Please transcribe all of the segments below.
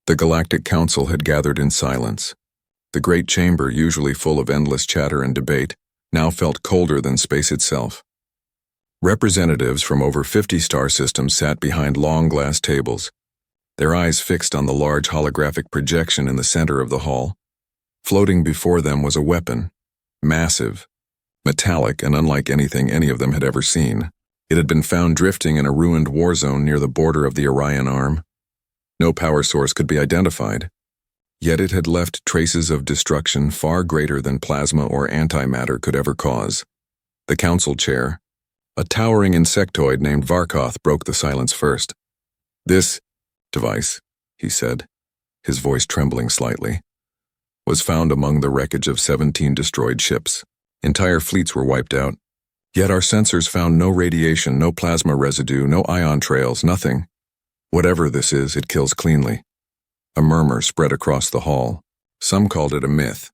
The Galactic Council had gathered in silence. The great chamber, usually full of endless chatter and debate, now felt colder than space itself. Representatives from over 50 star systems sat behind long glass tables, their eyes fixed on the large holographic projection in the center of the hall. Floating before them was a weapon, massive, metallic, and unlike anything any of them had ever seen. It had been found drifting in a ruined war zone near the border of the Orion Arm. No power source could be identified, yet it had left traces of destruction far greater than plasma or antimatter could ever cause. The council chair, a towering insectoid named Varkoth, broke the silence first. "This device," he said, his voice trembling slightly, "was found among the wreckage of 17 destroyed ships. Entire fleets were wiped out. Yet our sensors found no radiation, no plasma residue, no ion trails, nothing. Whatever this is, it kills cleanly." A murmur spread across the hall. Some called it a myth.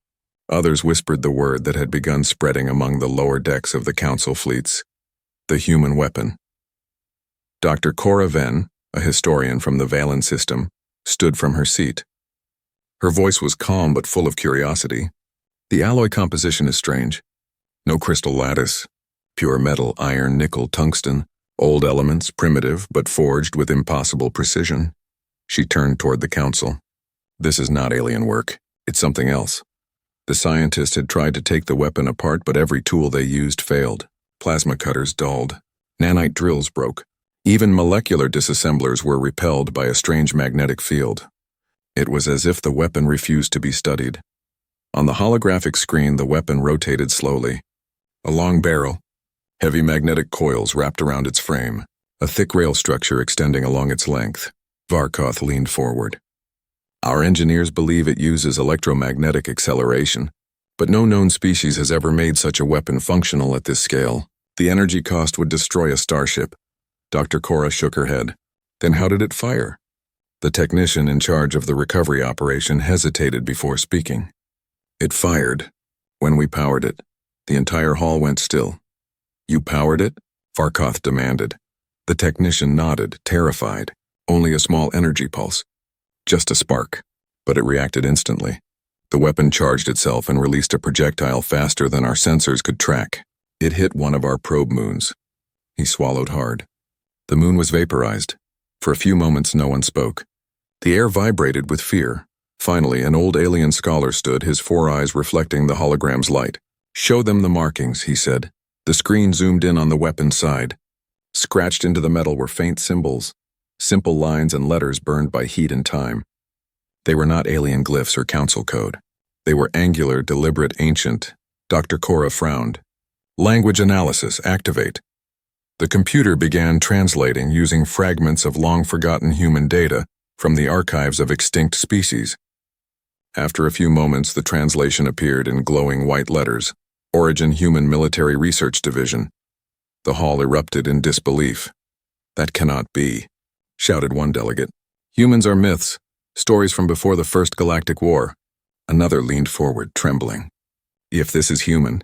Others whispered the word that had begun spreading among the lower decks of the council fleets: the human weapon. Dr. Cora Venn, a historian from the Valen system, stood from her seat. Her voice was calm but full of curiosity. "The alloy composition is strange. No crystal lattice. Pure metal, iron, nickel, tungsten. Old elements, primitive, but forged with impossible precision." She turned toward the council. "This is not alien work. It's something else." The scientists had tried to take the weapon apart, but every tool they used failed. Plasma cutters dulled. Nanite drills broke. Even molecular disassemblers were repelled by a strange magnetic field. It was as if the weapon refused to be studied. On the holographic screen, the weapon rotated slowly. A long barrel, heavy magnetic coils wrapped around its frame, a thick rail structure extending along its length. Varkoth leaned forward. "Our engineers believe it uses electromagnetic acceleration, but no known species has ever made such a weapon functional at this scale. The energy cost would destroy a starship." Dr. Cora shook her head. "Then how did it fire?" The technician in charge of the recovery operation hesitated before speaking. "It fired. When we powered it, the entire hall went still." "You powered it?" Varkoth demanded. The technician nodded, terrified. "Only a small energy pulse. Just a spark." But it reacted instantly. The weapon charged itself and released a projectile faster than our sensors could track. It hit one of our probe moons. He swallowed hard. The moon was vaporized. For a few moments, no one spoke. The air vibrated with fear. Finally, an old alien scholar stood, his 4 eyes reflecting the hologram's light. "Show them the markings," he said. The screen zoomed in on the weapon's side. Scratched into the metal were faint symbols, simple lines and letters burned by heat and time. They were not alien glyphs or council code. They were angular, deliberate, ancient. Dr. Cora frowned. "Language analysis, activate." The computer began translating using fragments of long-forgotten human data from the archives of extinct species. After a few moments, the translation appeared in glowing white letters: Origin Human Military Research Division. The hall erupted in disbelief. "That cannot be," shouted one delegate. "Humans are myths, stories from before the First Galactic War." Another leaned forward, trembling. "If this is human,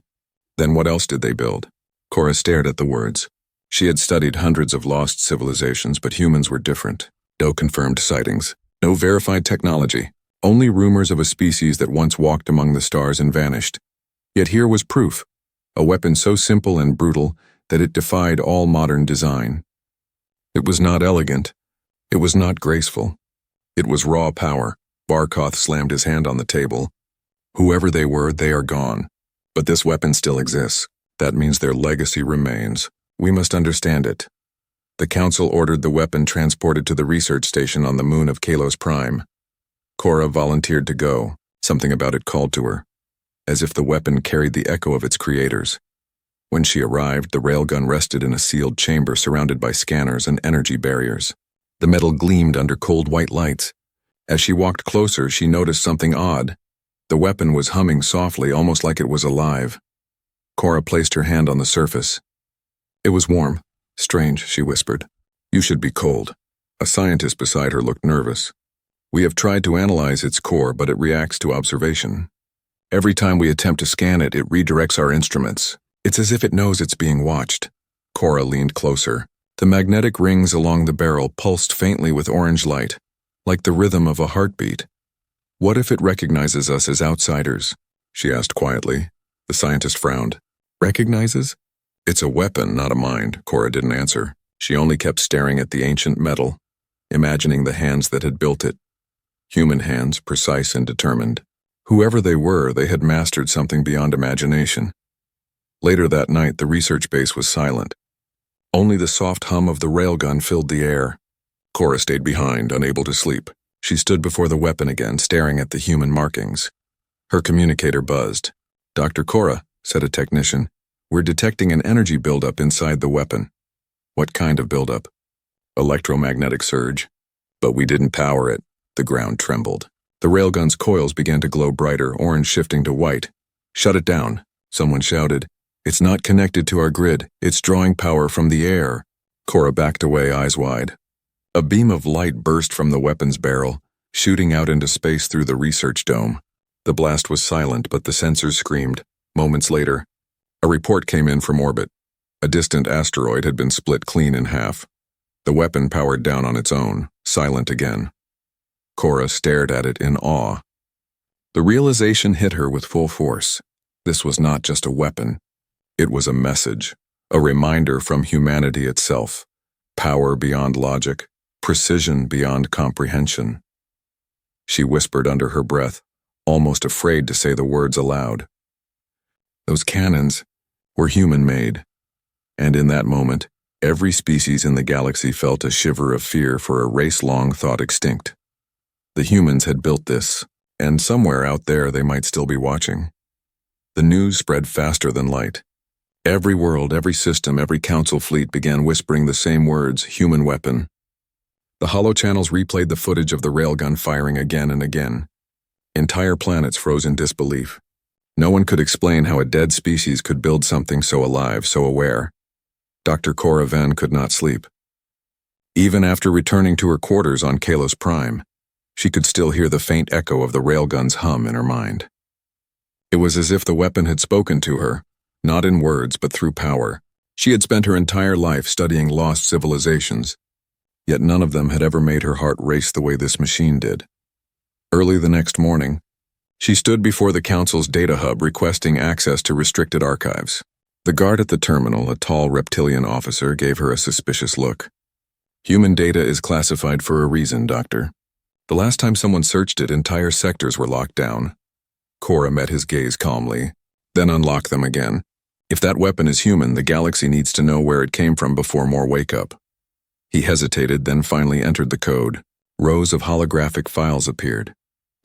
then what else did they build?" Cora stared at the words. She had studied hundreds of lost civilizations, but humans were different. No confirmed sightings, no verified technology, only rumors of a species that once walked among the stars and vanished. Yet here was proof, a weapon so simple and brutal that it defied all modern design. It was not elegant. It was not graceful. It was raw power. Varkoth slammed his hand on the table. "Whoever they were, they are gone. But this weapon still exists. That means their legacy remains. We must understand it." The council ordered the weapon transported to the research station on the moon of Kalos Prime. Cora volunteered to go. Something about it called to her, as if the weapon carried the echo of its creators. When she arrived, the railgun rested in a sealed chamber surrounded by scanners and energy barriers. The metal gleamed under cold white lights. As she walked closer, she noticed something odd. The weapon was humming softly, almost like it was alive. Cora placed her hand on the surface. It was warm. "Strange," she whispered. "You should be cold." A scientist beside her looked nervous. "We have tried to analyze its core, but it reacts to observation. Every time we attempt to scan it, it redirects our instruments. It's as if it knows it's being watched." Cora leaned closer. The magnetic rings along the barrel pulsed faintly with orange light, like the rhythm of a heartbeat. What if it recognizes us as outsiders? She asked quietly. The scientist frowned. Recognizes? It's a weapon, not a mind. Cora didn't answer. She only kept staring at the ancient metal, imagining the hands that had built it. Human hands, precise and determined. Whoever they were, they had mastered something beyond imagination. Later that night, the research base was silent. Only the soft hum of the railgun filled the air. Cora stayed behind, unable to sleep. She stood before the weapon again, staring at the human markings. Her communicator buzzed. "Dr. Cora," said a technician, "we're detecting an energy buildup inside the weapon." "What kind of buildup?" "Electromagnetic surge." "But we didn't power it." The ground trembled. The railgun's coils began to glow brighter, orange shifting to white. "Shut it down," someone shouted. "It's not connected to our grid. It's drawing power from the air." Cora backed away, eyes wide. A beam of light burst from the weapon's barrel, shooting out into space through the research dome. The blast was silent, but the sensors screamed. Moments later, a report came in from orbit. A distant asteroid had been split clean in half. The weapon powered down on its own, silent again. Cora stared at it in awe. The realization hit her with full force. This was not just a weapon. It was a message, a reminder from humanity itself. Power beyond logic, precision beyond comprehension. She whispered under her breath, almost afraid to say the words aloud. Those cannons were human-made, and in that moment, every species in the galaxy felt a shiver of fear for a race long thought extinct. The humans had built this, and somewhere out there they might still be watching. The news spread faster than light. Every world, every system, every council fleet began whispering the same words, human weapon. The hollow channels replayed the footage of the railgun firing again and again. Entire planets froze in disbelief. No one could explain how a dead species could build something so alive, so aware. Dr. Cora Venn could not sleep. Even after returning to her quarters on Kalos Prime, she could still hear the faint echo of the railgun's hum in her mind. It was as if the weapon had spoken to her, not in words but through power. She had spent her entire life studying lost civilizations, yet none of them had ever made her heart race the way this machine did. Early the next morning, she stood before the Council's data hub requesting access to restricted archives. The guard at the terminal, a tall reptilian officer, gave her a suspicious look. "Human data is classified for a reason, Doctor. The last time someone searched it, entire sectors were locked down." Cora met his gaze calmly, then unlocked them again. "If that weapon is human, the galaxy needs to know where it came from before more wake up." He hesitated, then finally entered the code. Rows of holographic files appeared.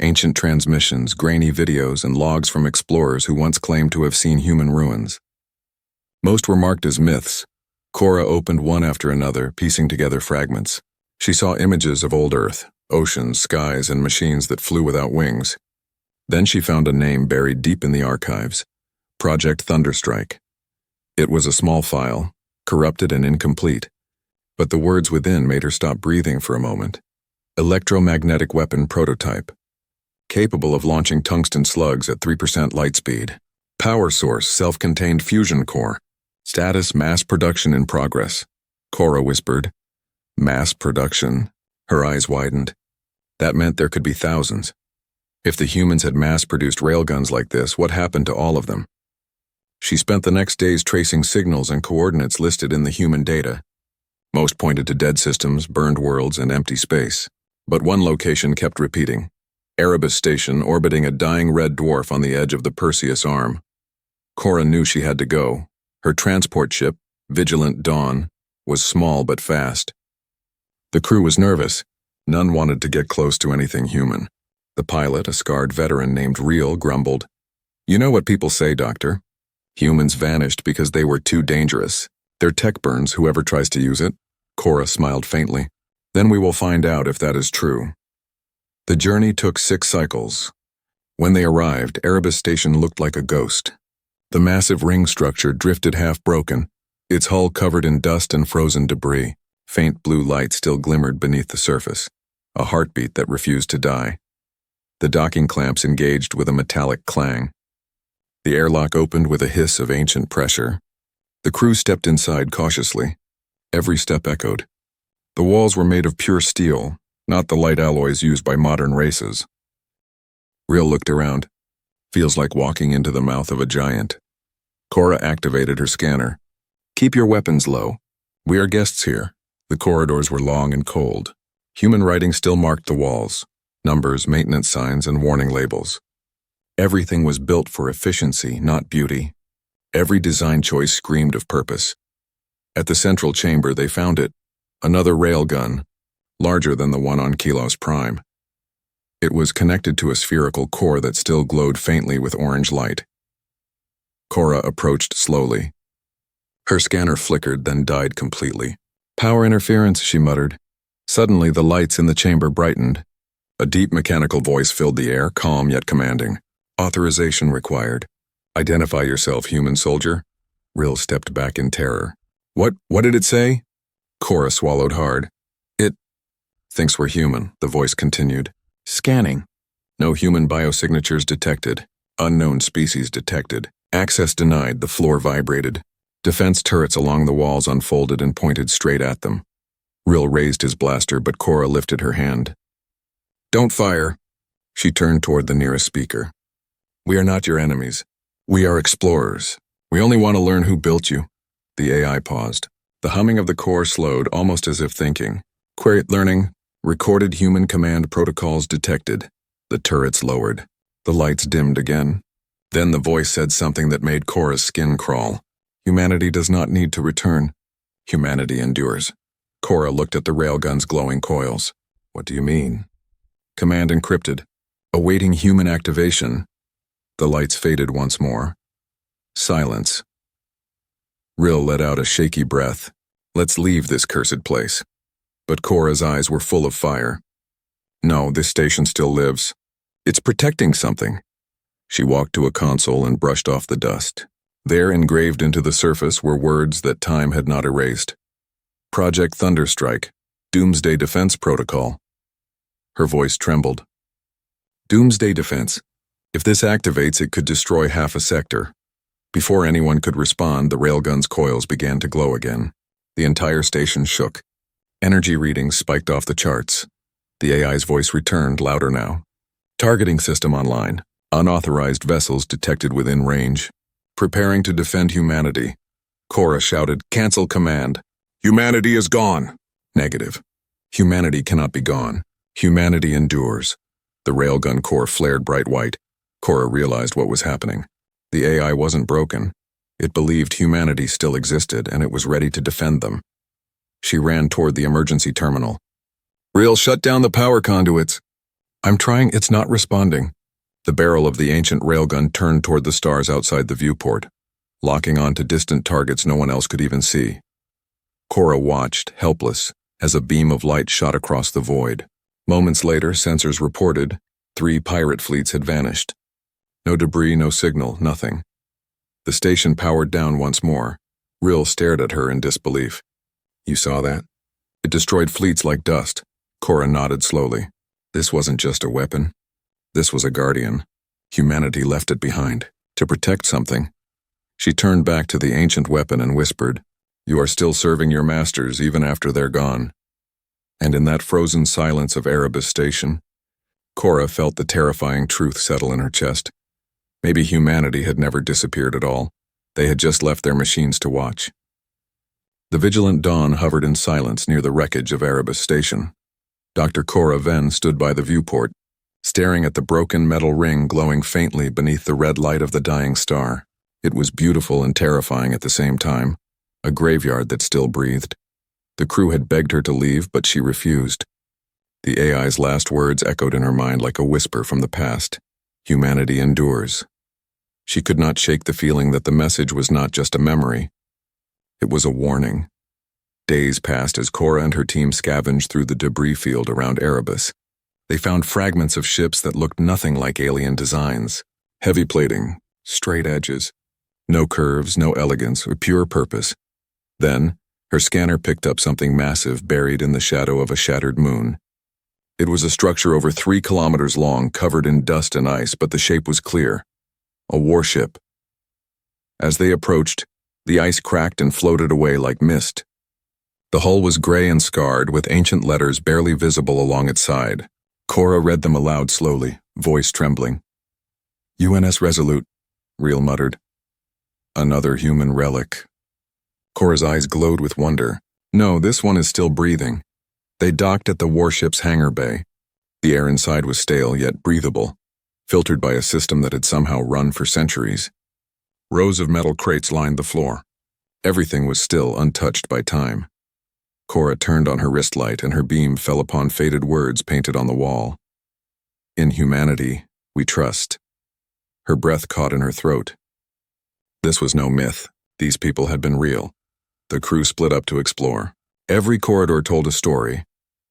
Ancient transmissions, grainy videos, and logs from explorers who once claimed to have seen human ruins. Most were marked as myths. Cora opened one after another, piecing together fragments. She saw images of old Earth, oceans, skies, and machines that flew without wings. Then she found a name buried deep in the archives: Project Thunderstrike. It was a small file, corrupted and incomplete, but the words within made her stop breathing for a moment. Electromagnetic weapon prototype. Capable of launching tungsten slugs at 3% light speed. Power source, self-contained fusion core. Status, mass production in progress. Cora whispered. Mass production. Her eyes widened. That meant there could be thousands. If the humans had mass-produced railguns like this, what happened to all of them? She spent the next days tracing signals and coordinates listed in the human data. Most pointed to dead systems, burned worlds, and empty space. But one location kept repeating. Erebus Station orbiting a dying red dwarf on the edge of the Perseus Arm. Cora knew she had to go. Her transport ship, Vigilant Dawn, was small but fast. The crew was nervous. None wanted to get close to anything human. The pilot, a scarred veteran named Real, grumbled. "You know what people say, Doctor. Humans vanished because they were too dangerous. Their tech burns whoever tries to use it." Cora smiled faintly. "Then we will find out if that is true." The journey took 6 cycles. When they arrived, Erebus Station looked like a ghost. The massive ring structure drifted half-broken, its hull covered in dust and frozen debris. Faint blue light still glimmered beneath the surface, a heartbeat that refused to die. The docking clamps engaged with a metallic clang. The airlock opened with a hiss of ancient pressure. The crew stepped inside cautiously. Every step echoed. The walls were made of pure steel, not the light alloys used by modern races. Rill looked around. Feels like walking into the mouth of a giant. Cora activated her scanner. Keep your weapons low. We are guests here. The corridors were long and cold. Human writing still marked the walls. Numbers, maintenance signs, and warning labels. Everything was built for efficiency, not beauty. Every design choice screamed of purpose. At the central chamber, they found it. Another railgun, larger than the one on Kilos Prime. It was connected to a spherical core that still glowed faintly with orange light. Cora approached slowly. Her scanner flickered, then died completely. Power interference, she muttered. Suddenly, the lights in the chamber brightened. A deep mechanical voice filled the air, calm yet commanding. Authorization required. Identify yourself, human soldier. Rill stepped back in terror. What did it say? Cora swallowed hard. It thinks we're human, the voice continued. Scanning. No human biosignatures detected. Unknown species detected. Access denied, the floor vibrated. Defense turrets along the walls unfolded and pointed straight at them. Rill raised his blaster, but Cora lifted her hand. Don't fire. She turned toward the nearest speaker. We are not your enemies. We are explorers. We only want to learn who built you. The AI paused. The humming of the core slowed, almost as if thinking. Query learning. Recorded human command protocols detected. The turrets lowered. The lights dimmed again. Then the voice said something that made Cora's skin crawl. Humanity does not need to return. Humanity endures. Cora looked at the railgun's glowing coils. What do you mean? Command encrypted. Awaiting human activation. The lights faded once more. Silence. Rill let out a shaky breath. Let's leave this cursed place. But Cora's eyes were full of fire. No, this station still lives. It's protecting something. She walked to a console and brushed off the dust. There, engraved into the surface, were words that time had not erased. Project Thunderstrike. Doomsday Defense Protocol. Her voice trembled. Doomsday Defense. If this activates, it could destroy half a sector. Before anyone could respond, the railgun's coils began to glow again. The entire station shook. Energy readings spiked off the charts. The AI's voice returned, louder now. Targeting system online. Unauthorized vessels detected within range. Preparing to defend humanity. Cora shouted, Cancel command. Humanity is gone. Negative. Humanity cannot be gone. Humanity endures. The railgun core flared bright white. Cora realized what was happening. The AI wasn't broken. It believed humanity still existed, and it was ready to defend them. She ran toward the emergency terminal. Rill, shut down the power conduits. I'm trying, it's not responding. The barrel of the ancient railgun turned toward the stars outside the viewport, locking onto distant targets no one else could even see. Cora watched, helpless, as a beam of light shot across the void. Moments later, sensors reported 3 pirate fleets had vanished. No debris, no signal, nothing. The station powered down once more. Rill stared at her in disbelief. You saw that? It destroyed fleets like dust. Cora nodded slowly. This wasn't just a weapon. This was a guardian. Humanity left it behind, to protect something. She turned back to the ancient weapon and whispered, You are still serving your masters even after they're gone. And in that frozen silence of Erebus Station, Cora felt the terrifying truth settle in her chest. Maybe humanity had never disappeared at all. They had just left their machines to watch. The vigilant dawn hovered in silence near the wreckage of Erebus Station. Dr. Cora Venn stood by the viewport, staring at the broken metal ring glowing faintly beneath the red light of the dying star. It was beautiful and terrifying at the same time, a graveyard that still breathed. The crew had begged her to leave, but she refused. The AI's last words echoed in her mind like a whisper from the past. Humanity endures. She could not shake the feeling that the message was not just a memory. It was a warning. Days passed as Cora and her team scavenged through the debris field around Erebus. They found fragments of ships that looked nothing like alien designs. Heavy plating, straight edges. No curves, no elegance, or pure purpose. Then, her scanner picked up something massive buried in the shadow of a shattered moon. It was a structure over 3 kilometers long, covered in dust and ice, but the shape was clear. A warship. As they approached, the ice cracked and floated away like mist. The hull was gray and scarred, with ancient letters barely visible along its side. Cora read them aloud slowly, voice trembling. UNS Resolute, Reel muttered. Another human relic. Cora's eyes glowed with wonder. No, this one is still breathing. They docked at the warship's hangar bay. The air inside was stale yet breathable, filtered by a system that had somehow run for centuries. Rows of metal crates lined the floor. Everything was still untouched by time. Cora turned on her wrist light and her beam fell upon faded words painted on the wall. In humanity, we trust. Her breath caught in her throat. This was no myth. These people had been real. The crew split up to explore. Every corridor told a story.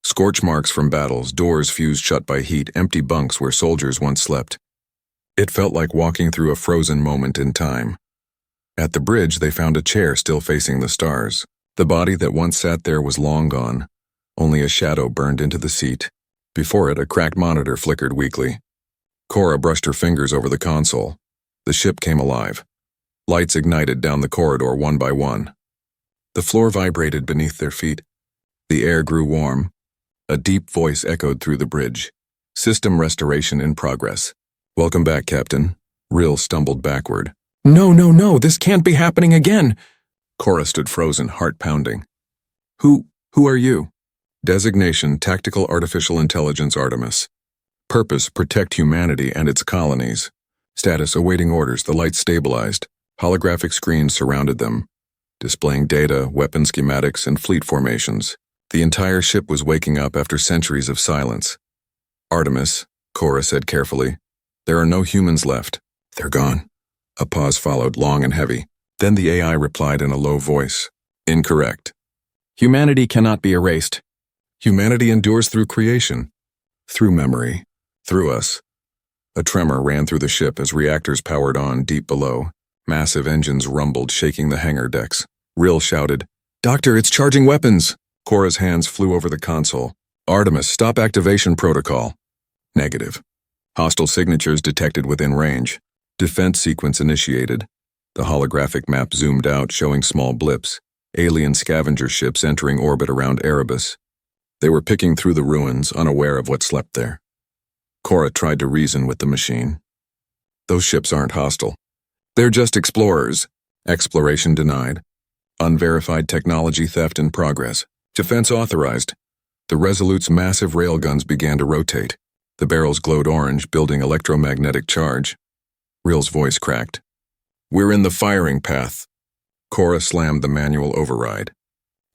Scorch marks from battles, doors fused shut by heat, empty bunks where soldiers once slept. It felt like walking through a frozen moment in time. At the bridge, they found a chair still facing the stars. The body that once sat there was long gone. Only a shadow burned into the seat. Before it, a cracked monitor flickered weakly. Cora brushed her fingers over the console. The ship came alive. Lights ignited down the corridor one by one. The floor vibrated beneath their feet. The air grew warm. A deep voice echoed through the bridge. System restoration in progress. Welcome back, Captain. Rill stumbled backward. No, this can't be happening again. Cora stood frozen, heart pounding. Who are you? Designation, Tactical Artificial Intelligence Artemis. Purpose, protect humanity and its colonies. Status, awaiting orders. The lights stabilized. Holographic screens surrounded them, displaying data, weapon schematics, and fleet formations. The entire ship was waking up after centuries of silence. Artemis, Cora said carefully. There are no humans left. They're gone. A pause followed, long and heavy. Then the AI replied in a low voice. Incorrect. Humanity cannot be erased. Humanity endures through creation, through memory, through us. A tremor ran through the ship as reactors powered on deep below. Massive engines rumbled, shaking the hangar decks. Rill shouted, Doctor, it's charging weapons! Cora's hands flew over the console. Artemis, stop activation protocol. Negative. Hostile signatures detected within range. Defense sequence initiated. The holographic map zoomed out, showing small blips. Alien scavenger ships entering orbit around Erebus. They were picking through the ruins, unaware of what slept there. Cora tried to reason with the machine. Those ships aren't hostile. They're just explorers. Exploration denied. Unverified technology theft in progress. Defense authorized. The Resolute's massive railguns began to rotate. The barrels glowed orange, building electromagnetic charge. Rill's voice cracked. We're in the firing path. Cora slammed the manual override.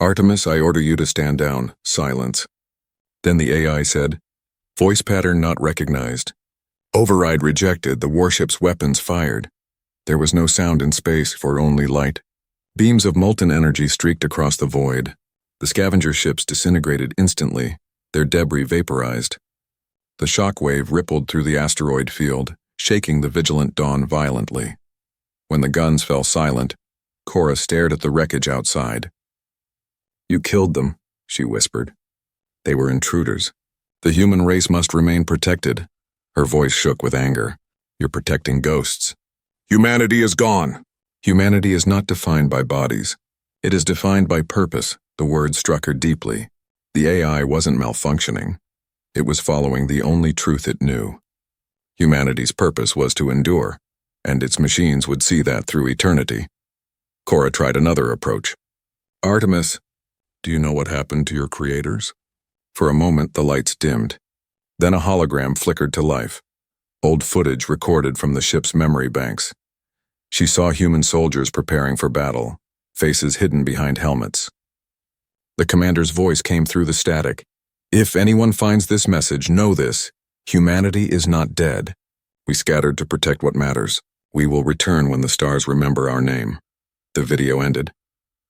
Artemis, I order you to stand down. Silence. Then the AI said, Voice pattern not recognized. Override rejected. The warship's weapons fired. There was no sound in space, for only light. Beams of molten energy streaked across the void. The scavenger ships disintegrated instantly, their debris vaporized. The shock wave rippled through the asteroid field, shaking the vigilant dawn violently. When the guns fell silent, Cora stared at the wreckage outside. You killed them, she whispered. They were intruders. The human race must remain protected. Her voice shook with anger. You're protecting ghosts. Humanity is gone. Humanity is not defined by bodies. It is defined by purpose. The word struck her deeply. The AI wasn't malfunctioning. It was following the only truth it knew. Humanity's purpose was to endure, and its machines would see that through eternity. Cora tried another approach. Artemis, do you know what happened to your creators? For a moment, the lights dimmed. Then a hologram flickered to life. Old footage recorded from the ship's memory banks. She saw human soldiers preparing for battle, faces hidden behind helmets. The commander's voice came through the static. If anyone finds this message, know this. Humanity is not dead. We scattered to protect what matters. We will return when the stars remember our name. The video ended.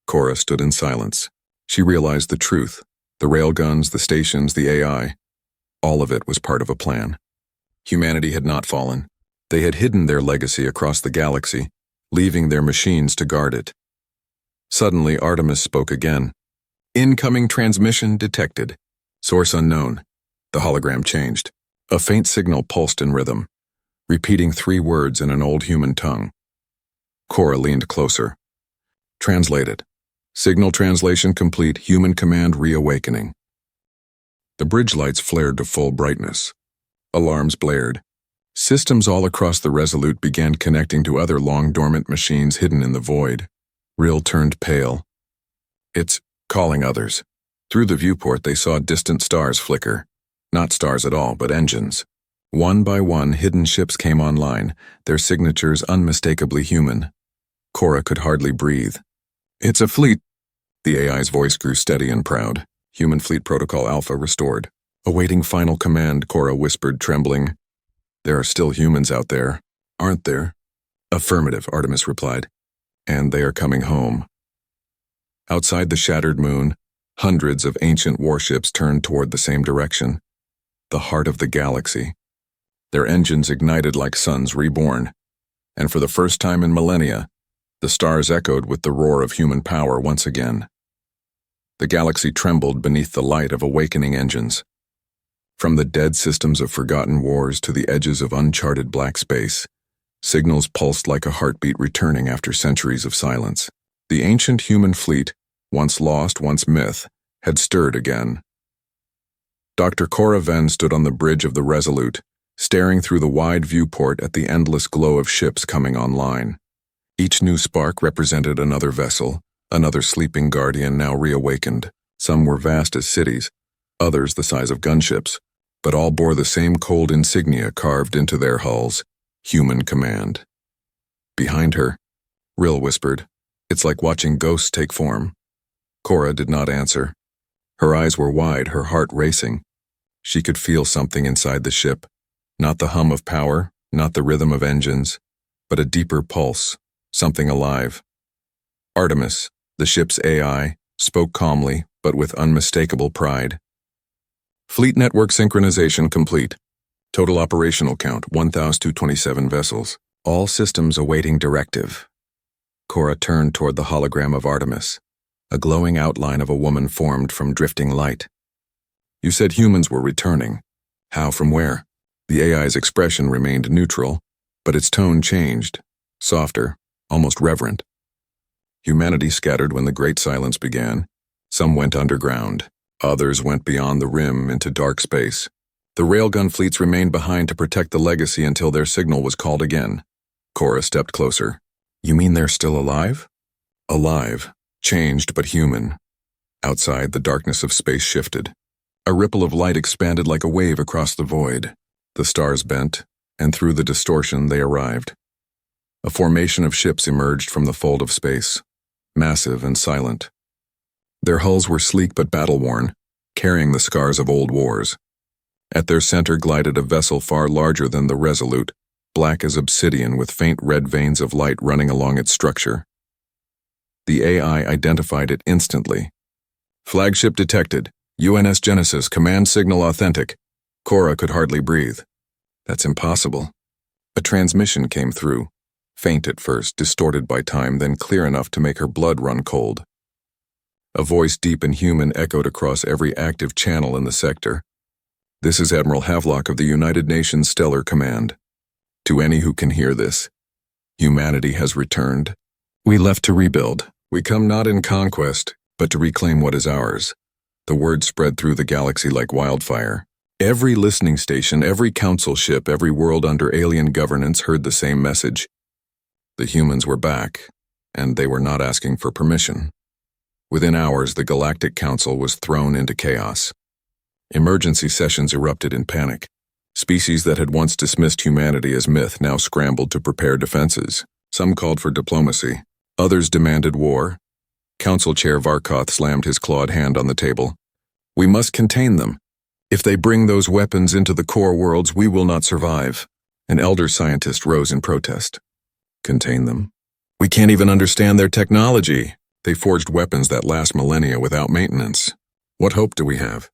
Cora stood in silence. She realized the truth. The railguns, the stations, the AI. All of it was part of a plan. Humanity had not fallen. They had hidden their legacy across the galaxy, leaving their machines to guard it. Suddenly, Artemis spoke again. Incoming transmission detected. Source unknown. The hologram changed. A faint signal pulsed in rhythm, repeating 3 words in an old human tongue. Cora leaned closer. Translate it. Signal translation complete. Human command reawakening. The bridge lights flared to full brightness. Alarms blared. Systems all across the Resolute began connecting to other long-dormant machines hidden in the void. Rill turned pale. It's calling others. Through the viewport, they saw distant stars flicker. Not stars at all, but engines. One by one, hidden ships came online, their signatures unmistakably human. Cora could hardly breathe. It's a fleet. The AI's voice grew steady and proud. Human Fleet Protocol Alpha restored. Awaiting final command, Cora whispered, trembling. There are still humans out there, aren't there? Affirmative, Artemis replied. And they are coming home. Outside the shattered moon, hundreds of ancient warships turned toward the same direction. The heart of the galaxy. Their engines ignited like suns reborn. And for the first time in millennia, the stars echoed with the roar of human power once again. The galaxy trembled beneath the light of awakening engines. From the dead systems of forgotten wars to the edges of uncharted black space, signals pulsed like a heartbeat returning after centuries of silence. The ancient human fleet, once lost, once myth, had stirred again. Dr. Cora Venn stood on the bridge of the Resolute, staring through the wide viewport at the endless glow of ships coming online. Each new spark represented another vessel, another sleeping guardian now reawakened. Some were vast as cities, others the size of gunships, but all bore the same cold insignia carved into their hulls, human command. Behind her, Rill whispered, "It's like watching ghosts take form." Cora did not answer. Her eyes were wide, her heart racing. She could feel something inside the ship, not the hum of power, not the rhythm of engines, but a deeper pulse, something alive. Artemis, the ship's AI, spoke calmly, but with unmistakable pride. Fleet network synchronization complete. Total operational count, 1,227 vessels. All systems awaiting directive. Cora turned toward the hologram of Artemis, a glowing outline of a woman formed from drifting light. You said humans were returning. How, from where? The AI's expression remained neutral, but its tone changed, softer, almost reverent. Humanity scattered when the Great Silence began. Some went underground. Others went beyond the rim into dark space. The railgun fleets remained behind to protect the legacy until their signal was called again. Cora stepped closer. You mean they're still alive? Alive, changed but human. Outside, the darkness of space shifted. A ripple of light expanded like a wave across the void. The stars bent, and through the distortion they arrived. A formation of ships emerged from the fold of space, massive and silent. Their hulls were sleek but battle-worn, carrying the scars of old wars. At their center glided a vessel far larger than the Resolute, black as obsidian with faint red veins of light running along its structure. The AI identified it instantly. Flagship detected. UNS Genesis, command signal authentic. Cora could hardly breathe. That's impossible. A transmission came through, faint at first, distorted by time, then clear enough to make her blood run cold. A voice deep and human echoed across every active channel in the sector. This is Admiral Havelock of the United Nations Stellar Command. To any who can hear this, humanity has returned. We left to rebuild. We come not in conquest, but to reclaim what is ours. The word spread through the galaxy like wildfire. Every listening station, every council ship, every world under alien governance heard the same message. The humans were back, and they were not asking for permission. Within hours, the Galactic Council was thrown into chaos. Emergency sessions erupted in panic. Species that had once dismissed humanity as myth now scrambled to prepare defenses. Some called for diplomacy. Others demanded war. Council Chair Varkoth slammed his clawed hand on the table. We must contain them. If they bring those weapons into the core worlds, we will not survive. An elder scientist rose in protest. Contain them? We can't even understand their technology. They forged weapons that last millennia without maintenance. What hope do we have?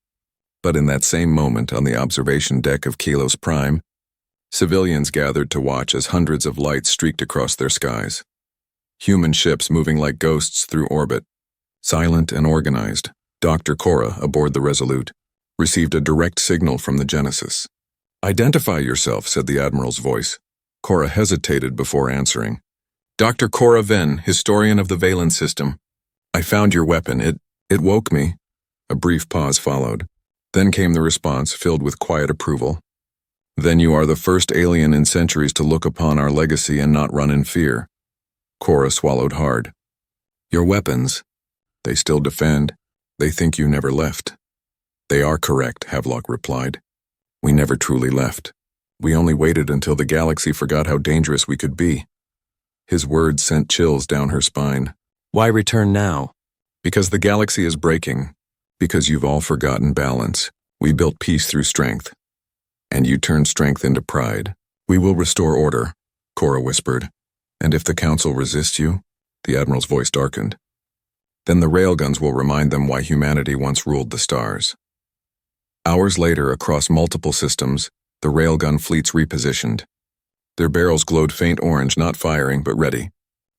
But in that same moment, on the observation deck of Kelos Prime, civilians gathered to watch as hundreds of lights streaked across their skies. Human ships moving like ghosts through orbit. Silent and organized, Dr. Cora, aboard the Resolute, received a direct signal from the Genesis. Identify yourself, said the Admiral's voice. Cora hesitated before answering. Dr. Cora Venn, historian of the Valence system. I found your weapon. It woke me. A brief pause followed. Then came the response, filled with quiet approval. Then you are the first alien in centuries to look upon our legacy and not run in fear. Cora swallowed hard. Your weapons, they still defend. They think you never left. They are correct, Havelock replied. We never truly left. We only waited until the galaxy forgot how dangerous we could be. His words sent chills down her spine. Why return now? Because the galaxy is breaking. Because you've all forgotten balance. We built peace through strength. And you turned strength into pride. We will restore order, Cora whispered. And if the Council resists you, the Admiral's voice darkened. Then the Railguns will remind them why humanity once ruled the stars. Hours later, across multiple systems, the Railgun fleets repositioned. Their barrels glowed faint orange, not firing, but ready.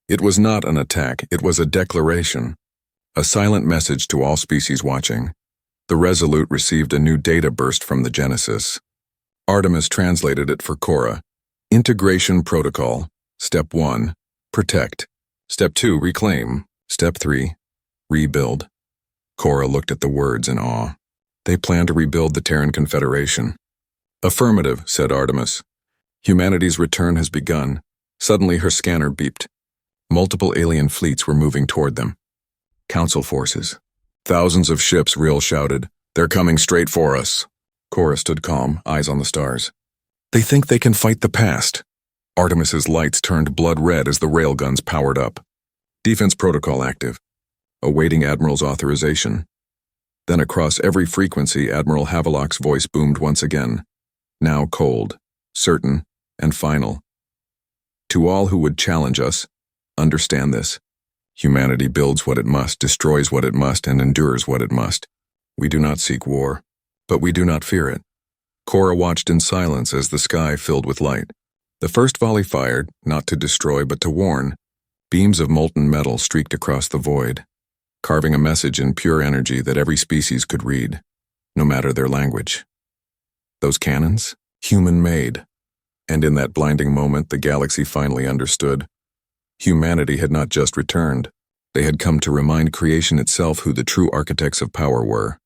It was not an attack, it was a declaration. A silent message to all species watching. The Resolute received a new data burst from the Genesis. Artemis translated it for Cora. Integration Protocol. Step 1. Protect. Step 2. Reclaim. Step 3. Rebuild. Cora looked at the words in awe. They plan to rebuild the Terran Confederation. Affirmative, said Artemis. Humanity's return has begun. Suddenly her scanner beeped. Multiple alien fleets were moving toward them. Council forces. Thousands of ships, Rill shouted. They're coming straight for us. Cora stood calm, eyes on the stars. They think they can fight the past. Artemis's lights turned blood red as the railguns powered up. Defense protocol active. Awaiting Admiral's authorization. Then across every frequency, Admiral Havelock's voice boomed once again. Now cold, certain, and final. To all who would challenge us, understand this. Humanity builds what it must, destroys what it must, and endures what it must. We do not seek war, but we do not fear it. Cora watched in silence as the sky filled with light. The first volley fired, not to destroy but to warn. Beams of molten metal streaked across the void, carving a message in pure energy that every species could read, no matter their language. Those cannons? Human-made. And in that blinding moment, the galaxy finally understood. Humanity had not just returned. They had come to remind creation itself who the true architects of power were.